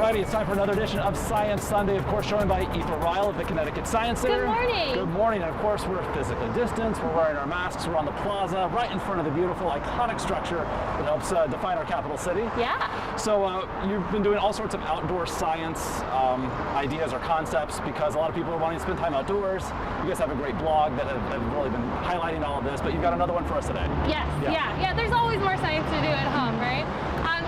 Alrighty, it's time for another edition of Science Sunday. Of course, joined by Aoife Ryle of the Connecticut Science Center. Good morning. Good morning. And of course, we're physically distanced. We're wearing our masks. We're on the plaza, right in front of the beautiful, iconic structure that helps define our capital city. Yeah. So you've been doing all sorts of outdoor science ideas or concepts because a lot of people are wanting to spend time outdoors. You guys have a great blog that have really been highlighting all of this, but you've got another one for us today. Yes. Yeah. There's always more science to do at home, right?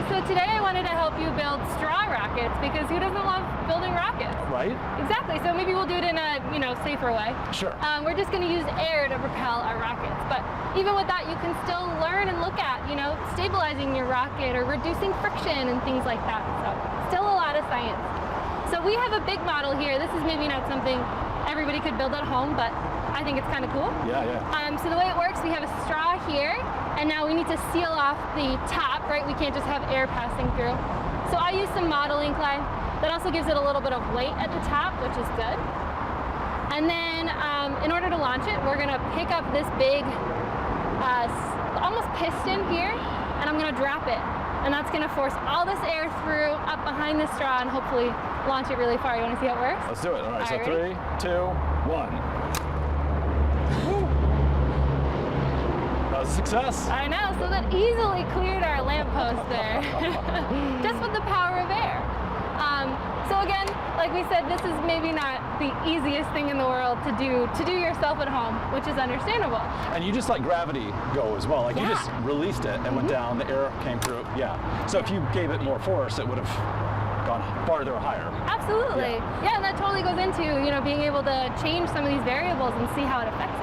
So today I wanted to help you build straw rockets because who doesn't love building rockets? Right. Exactly. So maybe we'll do it in a safer way. Sure. We're just going to use air to propel our rockets, but even with that, you can still learn and look at stabilizing your rocket or reducing friction and things like that. So still a lot of science. So we have a big model here. This is maybe not something everybody could build at home, but I think it's kind of cool. Yeah. So the way it works, we have a straw here, and now we need to seal off the top, right? We can't just have air passing through. So I use some modeling clay. That also gives it a little bit of weight at the top, which is good. And then in order to launch it, we're gonna pick up this big, almost piston here, and I'm gonna drop it. And that's gonna force all this air through, up behind the straw, and hopefully launch it really far. You wanna see how it works? Let's do it. All right, so ready? 3, 2, 1. That was a success. I know, so that easily cleared our lamppost there. Just with the power of air. So again, like we said, this is maybe not the easiest thing in the world to do yourself at home, which is understandable. And you just let gravity go as well. Like you Yeah. just released it and went down, the air came through. Yeah. So if you gave it more force, it would have gone farther or higher. Absolutely. Yeah, and that totally goes into, being able to change some of these variables and see how it affects it.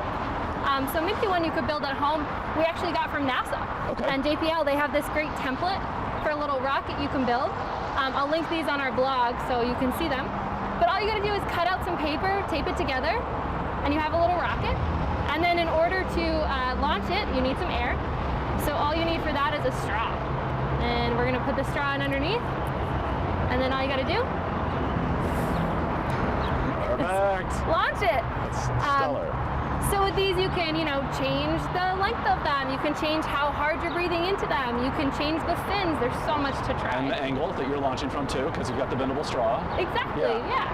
So maybe one you could build at home, we actually got from NASA. Okay. And JPL, they have this great template for a little rocket you can build. I'll link these on our blog so you can see them. But all you gotta do is cut out some paper, tape it together, and you have a little rocket. And then in order to launch it, you need some air. So all you need for that is a straw. And we're gonna put the straw in underneath. And then all you gotta do, Perfect. launch it. That's stellar. So with these, you can, change the length of them. You can change how hard you're breathing into them. You can change the fins. There's so much to try. And the angle that you're launching from too, because you've got the bendable straw. Exactly, yeah.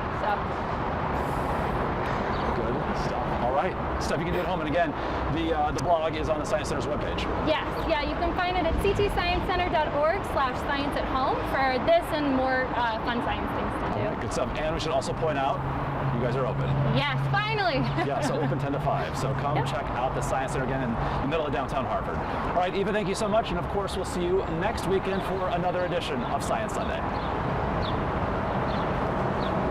Good stuff. All right, stuff you can do at home. And again, the blog is on the Science Center's webpage. Yes, you can find it at ctsciencecenter.org/science at home for this and more fun science things to do. All right, good stuff. And we should also point out, you guys are open. Yes, finally. Yeah, so open 10 to 5. So come check out the Science Center again in the middle of downtown Hartford. All right, Aoife, thank you so much. And of course, we'll see you next weekend for another edition of Science Sunday.